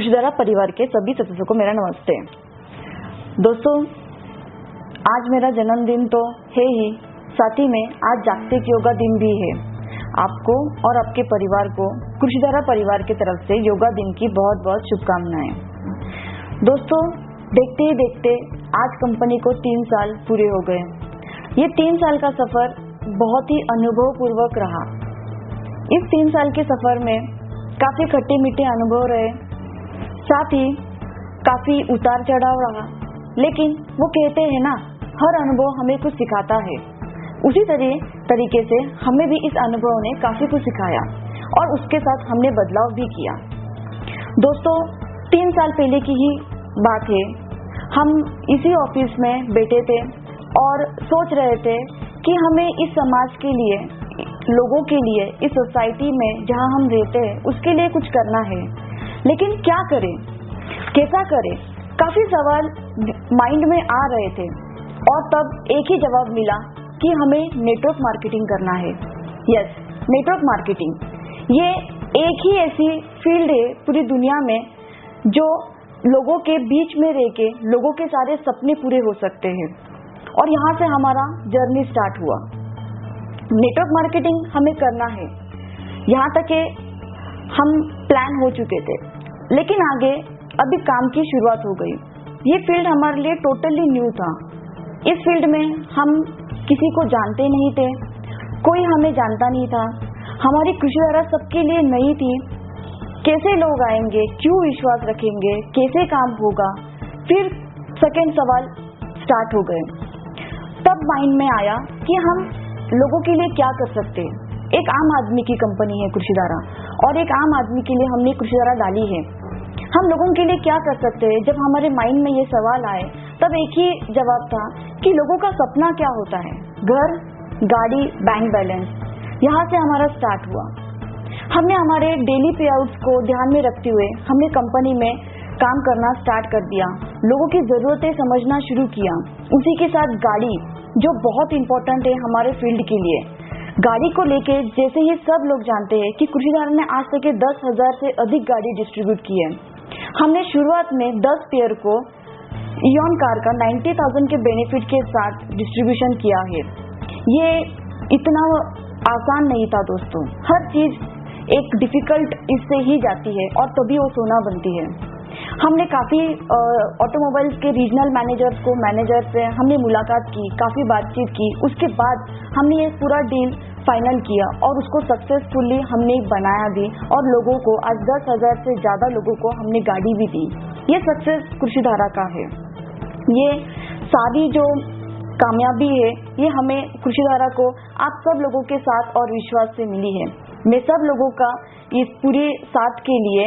कृषिधारा परिवार के सभी सदस्यों को मेरा नमस्ते। दोस्तों, आज मेरा जन्मदिन तो है ही, साथ ही में आज जागतिक योगा दिन भी है। आपको और आपके परिवार को कृषिधारा परिवार की तरफ से योगा दिन की बहुत बहुत शुभकामनाएं। दोस्तों, देखते ही देखते आज कंपनी को 3 साल पूरे हो गए। ये 3 साल का सफर बहुत ही अनुभवपूर्वक रहा। इस 3 साल के सफर में काफी खट्टे मीठे अनुभव रहे, साथ ही काफी उतार चढ़ाव रहा, लेकिन वो कहते हैं ना, हर अनुभव हमें कुछ सिखाता है। उसी तरीके से हमें भी इस अनुभव ने काफी कुछ सिखाया और उसके साथ हमने बदलाव भी किया। दोस्तों, 3 साल पहले की ही बात है, हम इसी ऑफिस में बैठे थे और सोच रहे थे कि हमें इस समाज के लिए, लोगों के लिए, इस सोसाइटी में जहां हम रहते हैं उसके लिए कुछ करना है, लेकिन क्या करें, कैसा करें, काफी सवाल माइंड में आ रहे थे और तब एक ही जवाब मिला कि हमें नेटवर्क मार्केटिंग करना है। यस, नेटवर्क मार्केटिंग ये एक ही ऐसी फील्ड है पूरी दुनिया में जो लोगों के बीच में रह के लोगों के सारे सपने पूरे हो सकते हैं, और यहाँ से हमारा जर्नी स्टार्ट हुआ। नेटवर्क मार्केटिंग हमें करना है, यहाँ तक के हम प्लान हो चुके थे, लेकिन आगे अभी काम की शुरुआत हो गई। ये फील्ड हमारे लिए टोटली न्यू था। इस फील्ड में हम किसी को जानते नहीं थे, कोई हमें जानता नहीं था। हमारी कृषिधारा सबके लिए नई थी। कैसे लोग आएंगे, क्यों विश्वास रखेंगे, कैसे काम होगा, फिर सेकंड सवाल स्टार्ट हो गए। तब माइंड में आया कि हम लोगों के लिए क्या कर सकते हैं। एक आम आदमी की कंपनी है कृषिधारा, और एक आम आदमी के लिए हमने कृषिधारा डाली है। हम लोगों के लिए क्या कर सकते हैं? जब हमारे माइंड में ये सवाल आए, तब एक ही जवाब था कि लोगों का सपना क्या होता है, घर, गाड़ी, बैंक बैलेंस। यहाँ से हमारा स्टार्ट हुआ। हमने हमारे डेली पे आउट्स को ध्यान में रखते हुए हमने कंपनी में काम करना स्टार्ट कर दिया, लोगों की जरूरतें समझना शुरू किया। उसी के साथ गाड़ी, जो बहुत इंपॉर्टेंट है हमारे फील्ड के लिए। गाड़ी को लेके जैसे ही सब लोग जानते हैं कि कृषिधारा ने आज तक 10,000 से अधिक गाड़ी डिस्ट्रीब्यूट की है। हमने शुरुआत में 10 पेयर को इयॉन कार का 90,000 के बेनिफिट के साथ डिस्ट्रीब्यूशन किया है। ये इतना आसान नहीं था दोस्तों। हर चीज एक डिफिकल्ट इससे ही जाती है और तभी वो सोना बनती है। हमने काफी ऑटोमोबाइल्स के रीजनल मैनेजर से हमने मुलाकात की, काफी बातचीत की। उसके बाद हमने ये पूरा डील फाइनल किया और उसको सक्सेसफुली हमने बनाया भी, और लोगों को आज 10,000 से ज्यादा लोगों को हमने गाड़ी भी दी। ये सक्सेस कृषिधारा का है। ये सारी जो कामयाबी है, ये हमें कृषिधारा को आप सब लोगों के साथ और विश्वास से मिली है। मैं सब लोगों का इस पूरे साथ के लिए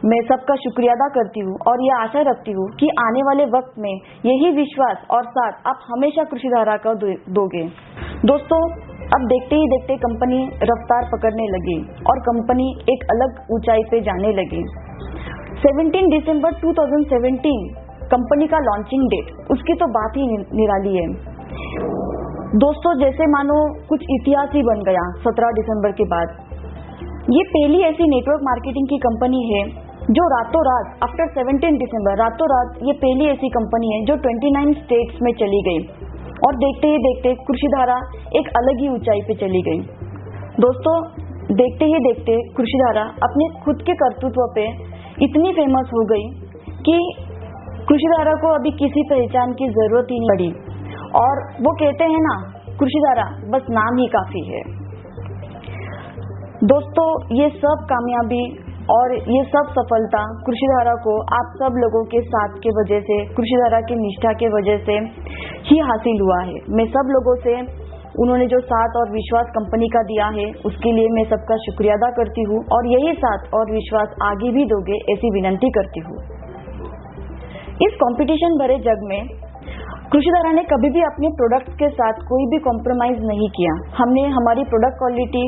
मैं सबका शुक्रिया अदा करती हूँ और यह आशा रखती हूँ कि आने वाले वक्त में यही विश्वास और साथ आप हमेशा कृषिधारा का दोगे। दोस्तों, अब देखते ही देखते कंपनी रफ्तार पकड़ने लगी और कंपनी एक अलग ऊंचाई पे जाने लगी। 17 दिसंबर 2017 कंपनी का लॉन्चिंग डेट, उसकी तो बात ही निराली है। दोस्तों, जैसे मानो कुछ इतिहास ही बन गया 17 दिसंबर के बाद। ये पहली ऐसी नेटवर्क मार्केटिंग की कंपनी है जो रातों रात, आफ्टर 17 दिसंबर, रातों रात ये पहली ऐसी कंपनी है जो 29 स्टेट्स में चली गई, और देखते ही देखते कृषिधारा एक अलग ही ऊंचाई पे चली गई। दोस्तों, देखते ही देखते कृषिधारा अपने खुद के कर्तृत्व पे इतनी फेमस हो गई कि कृषिधारा को अभी किसी पहचान की जरूरत ही नहीं पड़ी, और वो कहते हैं ना, कृषिधारा बस नाम ही काफी है। दोस्तों, ये सब कामयाबी और ये सब सफलता कृषिधारा को आप सब लोगों के साथ के वजह से, कृषिधारा की निष्ठा के वजह से ही हासिल हुआ है। मैं सब लोगों से उन्होंने जो साथ और विश्वास कंपनी का दिया है, उसके लिए मैं सबका शुक्रिया अदा करती हूँ, और यही साथ और विश्वास आगे भी दोगे ऐसी विनती करती हूँ। इस कंपटीशन भरे जग में कृषिधारा ने कभी भी अपने प्रोडक्ट्स के साथ कोई भी कॉम्प्रोमाइज नहीं किया। हमने हमारी प्रोडक्ट क्वालिटी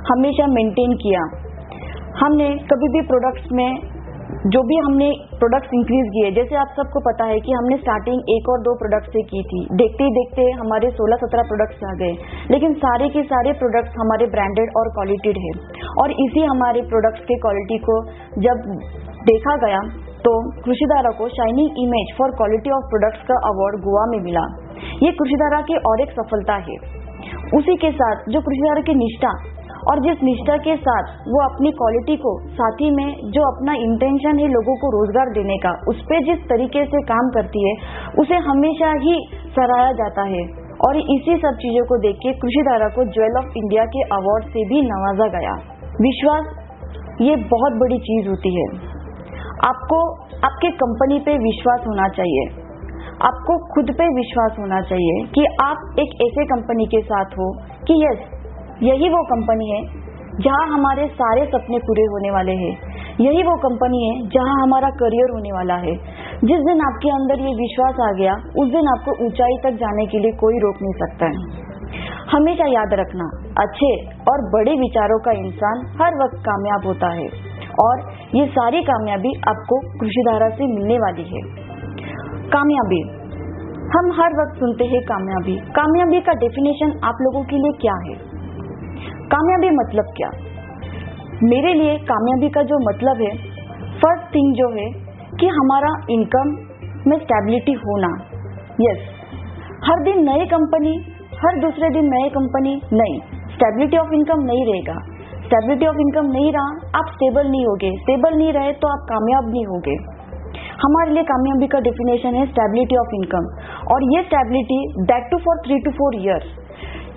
हमेशा मेंटेन किया। हमने कभी भी प्रोडक्ट्स में जो भी हमने प्रोडक्ट्स इंक्रीज किए, जैसे आप सबको पता है कि हमने स्टार्टिंग 1 और 2 प्रोडक्ट से की थी, देखते ही देखते हमारे 16-17 प्रोडक्ट्स आ गए, लेकिन सारे के सारे प्रोडक्ट्स हमारे ब्रांडेड और क्वालिटीड है। और इसी हमारे प्रोडक्ट्स के क्वालिटी को जब देखा गया तो कृषिधारा को shining image for quality of products का अवार्ड गोवा में मिला। ये कृषिधारा की और एक सफलता है। उसी के साथ जो कृषिधारा की निष्ठा और जिस निष्ठा के साथ वो अपनी क्वालिटी को, साथ ही में जो अपना इंटेंशन है लोगों को रोजगार देने का, उस पे जिस तरीके से काम करती है उसे हमेशा ही सराहा जाता है। और इसी सब चीजों को देख के कृषिधारा को ज्वेल ऑफ इंडिया के अवार्ड से भी नवाजा गया। विश्वास ये बहुत बड़ी चीज होती है। आपको आपके कंपनी पे विश्वास होना चाहिए, आपको खुद पे विश्वास होना चाहिए कि आप एक ऐसे कंपनी के साथ हो कि यस, यही वो कंपनी है जहां हमारे सारे सपने पूरे होने वाले हैं। यही वो कंपनी है जहां हमारा करियर होने वाला है। जिस दिन आपके अंदर ये विश्वास आ गया, उस दिन आपको ऊंचाई तक जाने के लिए कोई रोक नहीं सकता है। हमेशा याद रखना, अच्छे और बड़े विचारों का इंसान हर वक्त कामयाब होता है और ये सारी कामयाबी आपको कृषिधारा से मिलने वाली है। कामयाबी, हम हर वक्त सुनते हैं कामयाबी। कामयाबी का डेफिनेशन आप लोगों के लिए क्या है? कामयाबी मतलब क्या? मेरे लिए कामयाबी का जो मतलब है, फर्स्ट थिंग जो है कि हमारा इनकम में स्टेबिलिटी होना। यस, हर दिन नई कंपनी, हर दूसरे दिन नई कंपनी नहीं, स्टेबिलिटी ऑफ इनकम नहीं रहेगा। स्टेबिलिटी ऑफ इनकम नहीं रहा, आप स्टेबल नहीं होगे। स्टेबल नहीं रहे तो आप कामयाब नहीं होगे। हमारे लिए कामयाबी का डेफिनेशन है स्टेबिलिटी ऑफ इनकम, और ये stability that too for 3 to 4 years।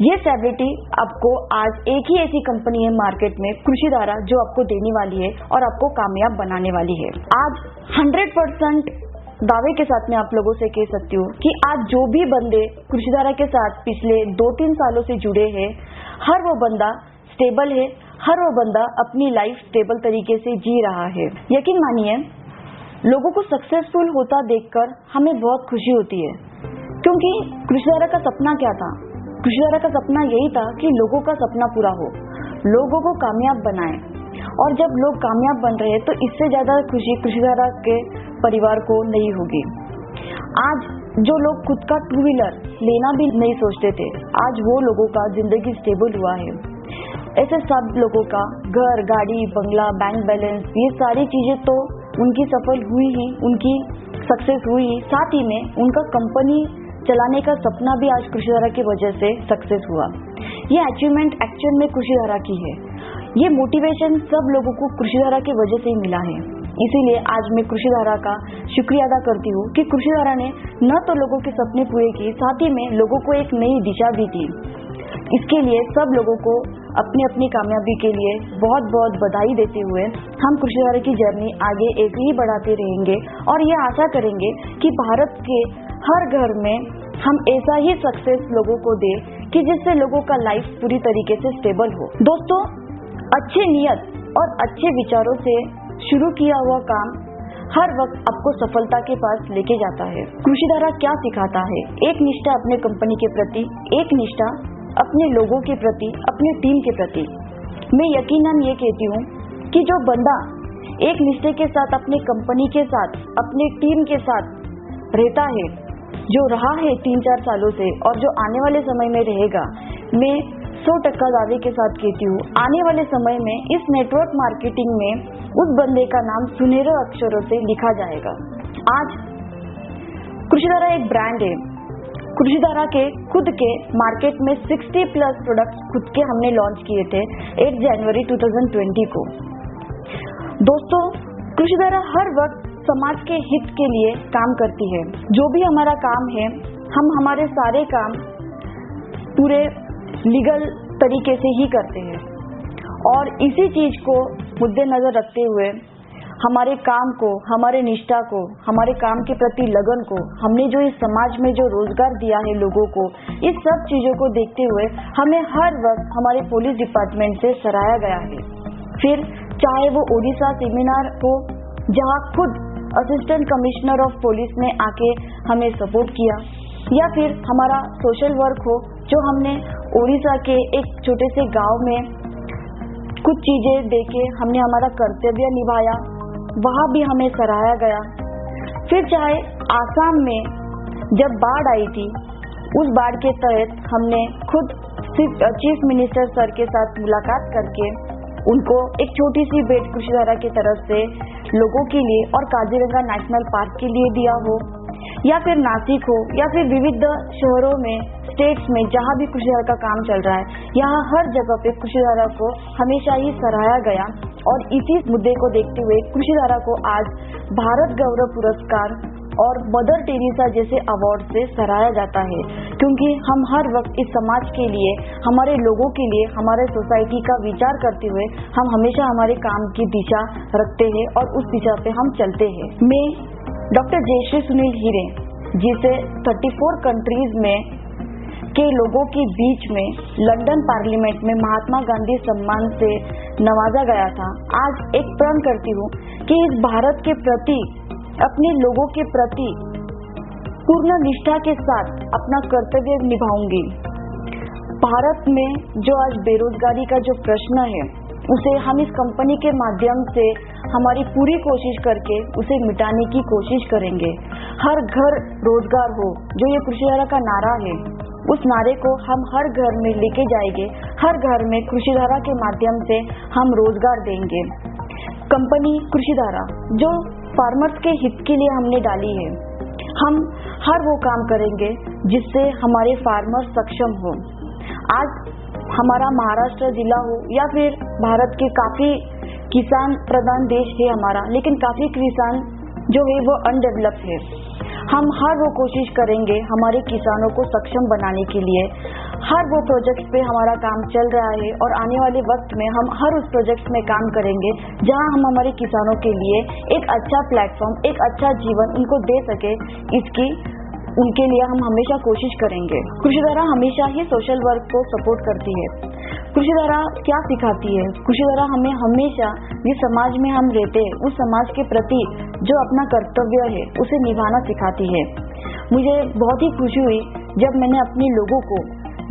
ये स्टेबिलिटी आपको आज एक ही ऐसी कंपनी है मार्केट में, कृषिधारा, जो आपको देने वाली है और आपको कामयाब बनाने वाली है। आज 100% दावे के साथ मैं आप लोगों से कह सकती हूँ कि आज जो भी बंदे कृषिधारा के साथ पिछले 2-3 सालों से जुड़े हैं, हर वो बंदा स्टेबल है, हर वो बंदा अपनी लाइफ स्टेबल तरीके से जी रहा है। यकीन मानिए, लोगों को सक्सेसफुल होता देखकर हमें बहुत खुशी होती है, क्योंकि कृषिधारा का सपना क्या था? कृषिधारा का सपना यही था कि लोगों का सपना पूरा हो, लोगों को कामयाब बनाए। और जब लोग कामयाब बन रहे हैं तो इससे ज्यादा खुशी कृषिधारा के परिवार को नहीं होगी। आज जो लोग खुद का 2 व्हीलर लेना भी नहीं सोचते थे, आज वो लोगों का जिंदगी स्टेबल हुआ है। ऐसे सब लोगों का घर, गाड़ी, बंगला, बैंक बैलेंस, ये सारी चीजें तो उनकी सफल हुई ही, उनकी सक्सेस हुई ही, साथ ही में उनका कंपनी चलाने का सपना भी आज कृषिधारा की वजह से सक्सेस हुआ। ये अचीवमेंट एक्चुअल में कृषिधारा की है। ये मोटिवेशन सब लोगों को कृषिधारा की वजह से ही मिला है। इसीलिए आज मैं कृषिधारा का शुक्रिया अदा करती हूँ कि कृषिधारा ने न तो लोगों के सपने पूरे किए, साथ ही में लोगों को एक नई दिशा भी दी। इसके लिए सब लोगों को अपनी अपनी कामयाबी के लिए बहुत बहुत बधाई देते हुए हम कृषिधारा की जर्नी आगे एक ही बढ़ाते रहेंगे और ये आशा करेंगे कि भारत के हर घर में हम ऐसा ही सक्सेस लोगों को दे कि जिससे लोगों का लाइफ पूरी तरीके से स्टेबल हो। दोस्तों, अच्छे नियत और अच्छे विचारों से शुरू किया हुआ काम हर वक्त आपको सफलता के पास लेके जाता है। कृषिधारा क्या सिखाता है? एक निष्ठा अपने कंपनी के प्रति, एक निष्ठा अपने लोगों के प्रति, अपनी टीम के प्रति। मैं यकीनन ये कहती हूँ कि जो बंदा एक निष्ठे के साथ अपने कंपनी के साथ, अपने टीम के साथ रहता है, जो रहा है 3-4 सालों से और जो आने वाले समय में रहेगा, मैं 100% दावे के साथ कहती हूँ, आने वाले समय में इस नेटवर्क मार्केटिंग में उस बंदे का नाम सुनहरे अक्षरों से लिखा जाएगा। आज कृषिधारा एक ब्रांड है। कृषिधारा के खुद के मार्केट में 60+ प्रोडक्ट्स खुद के हमने लॉन्च किए थे 8 जनवरी 2020 को। दोस्तों, कृषिधारा हर वक्त समाज के हित के लिए काम करती है। जो भी हमारा काम है, हम हमारे सारे काम पूरे लीगल तरीके से ही करते हैं और इसी चीज को मुद्देनजर रखते हुए हमारे काम को, हमारे निष्ठा को, हमारे काम के प्रति लगन को, हमने जो इस समाज में जो रोजगार दिया है लोगों को, इस सब चीजों को देखते हुए हमें हर वक्त हमारे पुलिस डिपार्टमेंट से सराहा गया है। फिर चाहे वो ओडिशा सेमिनार हो, जहां खुद असिस्टेंट कमिश्नर ऑफ पुलिस ने आके हमें सपोर्ट किया, या फिर हमारा सोशल वर्क हो, जो हमने ओडिशा के एक छोटे से गांव में कुछ चीजें देके हमने हमारा कर्तव्य निभाया, वहां भी हमें सराहा गया। फिर चाहे आसाम में जब बाढ़ आई थी, उस बाढ़ के तहत हमने खुद चीफ मिनिस्टर सर के साथ मुलाकात करके उनको एक छोटी सी भेंट कृषिधारा की तरफ से लोगों के लिए और काजीरंगा नेशनल पार्क के लिए दिया हो, या फिर नासिक हो, या फिर विविध शहरों में, स्टेट्स में जहां भी कृषिधारा का काम चल रहा है, यहाँ हर जगह पे कृषिधारा को हमेशा ही सराहा गया। और इसी मुद्दे को देखते हुए कृषिधारा को आज भारत गौरव पुरस्कार और मदर टेरेसा जैसे अवार्ड से सराहा जाता है, क्योंकि हम हर वक्त इस समाज के लिए, हमारे लोगों के लिए, हमारे सोसाइटी का विचार करते हुए हम हमेशा हमारे काम की दिशा रखते हैं और उस दिशा पे हम चलते हैं। मैं डॉक्टर जयश्री सुनील हीरे, जिसे 34 कंट्रीज में के लोगों के बीच में लंदन पार्लियामेंट में महात्मा गांधी सम्मान से नवाजा गया था, आज एक प्रण करती हूँ कि इस भारत के प्रति, अपने लोगों के प्रति पूर्ण निष्ठा के साथ अपना कर्तव्य निभाऊंगी। भारत में जो आज बेरोजगारी का जो प्रश्न है, उसे हम इस कंपनी के माध्यम से हमारी पूरी कोशिश करके उसे मिटाने की कोशिश करेंगे। हर घर रोजगार हो, जो ये कृषिधारा का नारा है, उस नारे को हम हर घर में लेके जाएंगे। हर घर में कृषिधारा के माध्यम से हम रोजगार देंगे। कंपनी कृषिधारा जो फार्मर्स के हित के लिए हमने डाली है, हम हर वो काम करेंगे जिससे हमारे फार्मर सक्षम हो। आज हमारा महाराष्ट्र जिला हो या फिर भारत के काफी किसान प्रधान देश है हमारा, लेकिन काफी किसान जो है वो अनडेवलप्ड है। हम हर वो कोशिश करेंगे हमारे किसानों को सक्षम बनाने के लिए। हर वो प्रोजेक्ट्स पे हमारा काम चल रहा है और आने वाले वक्त में हम हर उस प्रोजेक्ट्स में काम करेंगे जहां हम हमारे किसानों के लिए एक अच्छा प्लेटफॉर्म, एक अच्छा जीवन उनको दे सके, इसकी उनके लिए हम हमेशा कोशिश करेंगे। कृषिधारा हमेशा ही सोशल वर्क को सपोर्ट करती है। कृषिधारा क्या सिखाती है? कृषिधारा हमें हमेशा जिस समाज में हम रहते हैं, उस समाज के प्रति जो अपना कर्तव्य है उसे निभाना सिखाती है। मुझे बहुत ही खुशी हुई जब मैंने अपने लोगों को,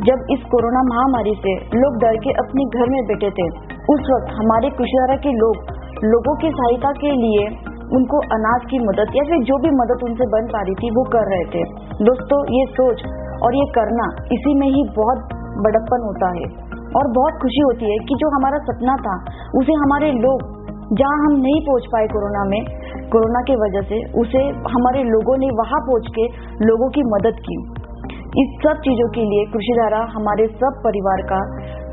जब इस कोरोना महामारी से लोग डर के अपने घर में बैठे थे, उस वक्त हमारे कृषिधारा के लोगों की सहायता के लिए उनको अनाज की मदद या फिर जो भी मदद उनसे बन पा रही थी वो कर रहे थे। दोस्तों, ये सोच और ये करना, इसी में ही बहुत बड़प्पन होता है और बहुत खुशी होती है कि जो हमारा सपना था उसे हमारे लोग, जहां हम नहीं पहुंच पाए कोरोना की वजह से, उसे हमारे लोगों ने वहां पहुंच के लोगों की मदद की। इस सब चीजों के लिए कृषिधारा हमारे सब परिवार का,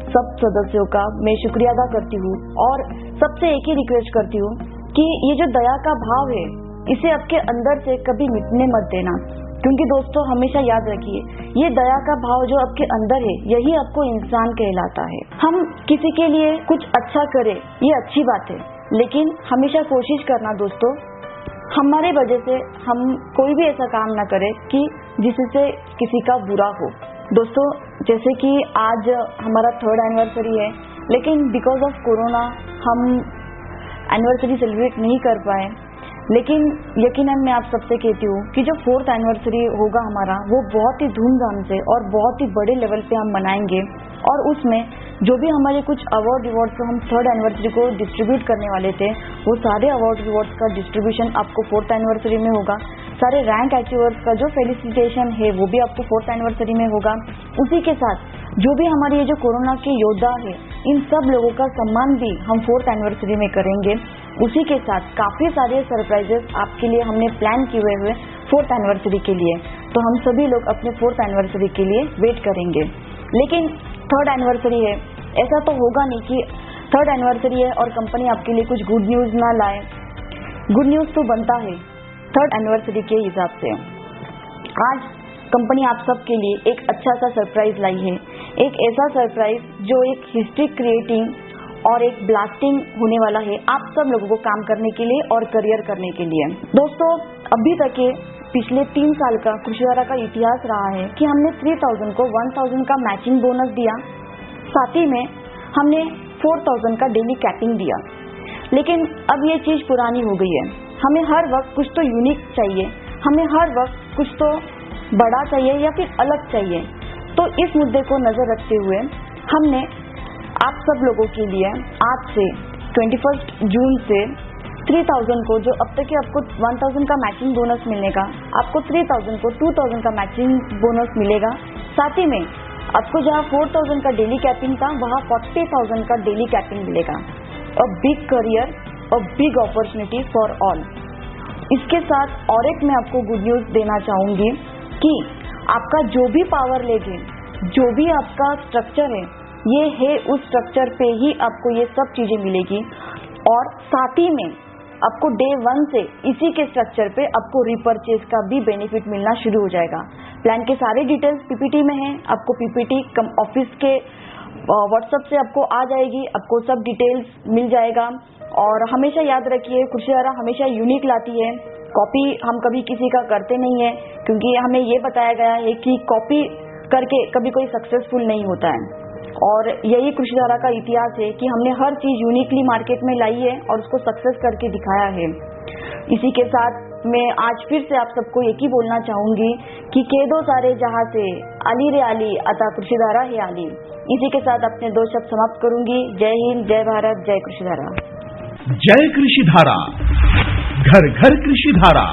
सब सदस्यों का मैं शुक्रिया अदा करती हूँ और सबसे एक ही रिक्वेस्ट करती हूँ कि ये जो दया का भाव है, इसे आपके अंदर से कभी मिटने मत देना, क्योंकि दोस्तों हमेशा याद रखिए, ये दया का भाव जो आपके अंदर है, यही आपको इंसान कहलाता है। हम किसी के लिए कुछ अच्छा करें, ये अच्छी बात है, लेकिन हमेशा कोशिश करना दोस्तों, हमारे वजह से हम कोई भी ऐसा काम ना करे कि जिससे किसी का बुरा हो। दोस्तों, जैसे कि आज हमारा 3rd एनिवर्सरी है, लेकिन बिकॉज ऑफ कोरोना हम एनिवर्सरी सेलिब्रेट नहीं कर पाए, लेकिन यकीनन मैं आप सबसे कहती हूँ कि जो 4th एनिवर्सरी होगा हमारा, वो बहुत ही धूमधाम से और बहुत ही बड़े लेवल पे हम मनाएंगे। और उसमें जो भी हमारे कुछ अवार्ड रिवॉर्ड्स को हम 3rd एनिवर्सरी को डिस्ट्रीब्यूट करने वाले थे, वो सारे अवार्ड रिवॉर्ड्स का डिस्ट्रीब्यूशन आपको 4th एनिवर्सरी में होगा। सारे रैंक अचीवर्स का जो फेलिसिटेशन है वो भी आपको 4th एनिवर्सरी में होगा। उसी के साथ जो भी हमारे ये जो कोरोना के योद्धा है, इन सब लोगों का सम्मान भी हम 4th एनिवर्सरी में करेंगे। उसी के साथ काफी सारे सरप्राइजेस आपके लिए हमने प्लान किए हुए 4th एनिवर्सरी के लिए, तो हम सभी लोग अपने 4th एनिवर्सरी के लिए वेट करेंगे। लेकिन 3rd एनिवर्सरी है, ऐसा तो होगा नहीं कि 3rd एनिवर्सरी है और कंपनी आपके लिए कुछ गुड न्यूज ना लाए। गुड न्यूज तो बनता है 3rd एनिवर्सरी के हिसाब से। आज कंपनी आप सबके लिए एक अच्छा सा सरप्राइज लाई है, एक ऐसा सरप्राइज जो एक हिस्ट्री क्रिएटिंग और एक ब्लास्टिंग होने वाला है आप सब लोगों को काम करने के लिए और करियर करने के लिए। दोस्तों, अभी तक के पिछले 3 साल का कृषिधारा का इतिहास रहा है कि हमने 3000 को 1000 का मैचिंग बोनस दिया, साथ ही में हमने 4000 का डेली कैपिंग दिया। लेकिन अब ये चीज पुरानी हो गई है। हमें हर वक्त कुछ तो यूनिक चाहिए, हमें हर वक्त कुछ तो बड़ा चाहिए या फिर अलग चाहिए। तो इस मुद्दे को नजर रखते हुए हमने आप सब लोगों के लिए आज से 21 जून से 3000 को, जो अब तक आपको 1000 का मैचिंग बोनस मिलने का, आपको 3000 को 2000 का मैचिंग बोनस मिलेगा। साथ ही में आपको जहां 4000 का डेली कैपिंग था, वहां 40,000 का डेली कैपिंग मिलेगा। A big career a big opportunity for all. इसके साथ और एक मैं आपको गुड न्यूज देना चाहूंगी कि आपका जो भी पावर लेके जो भी आपका स्ट्रक्चर है, ये है उस स्ट्रक्चर पे ही आपको ये सब चीजें मिलेगी। और साथ ही में आपको डे 1 से इसी के स्ट्रक्चर पे आपको रिपर्चेज का भी बेनिफिट मिलना शुरू हो जाएगा। प्लान के सारे डिटेल्स पीपीटी में हैं, आपको पीपीटी ऑफिस के व्हाट्सएप से आपको आ जाएगी, आपको सब डिटेल्स मिल जाएगा। और हमेशा याद रखिए, खुर्शीदारा हमेशा यूनिक लाती है, कॉपी हम कभी किसी का करते नहीं है, क्योंकि हमें ये बताया गया है कि कॉपी करके कभी कोई सक्सेसफुल नहीं होता है। और यही खुर्शीदारा का इतिहास है कि हमने हर चीज यूनिकली मार्केट में लाई है और उसको सक्सेस करके दिखाया है। इसी के साथ मैं आज फिर से आप सबको एक ही बोलना चाहूंगी कि कह दो सारे जहां से अली रे अली अता खुर्शीदारा है अली। इसी के साथ अपने 2 शब्द समाप्त करूंगी। जय हिंद, जय भारत, जय खुर्शीदारा। जय कृषि धारा, घर घर कृषि धारा।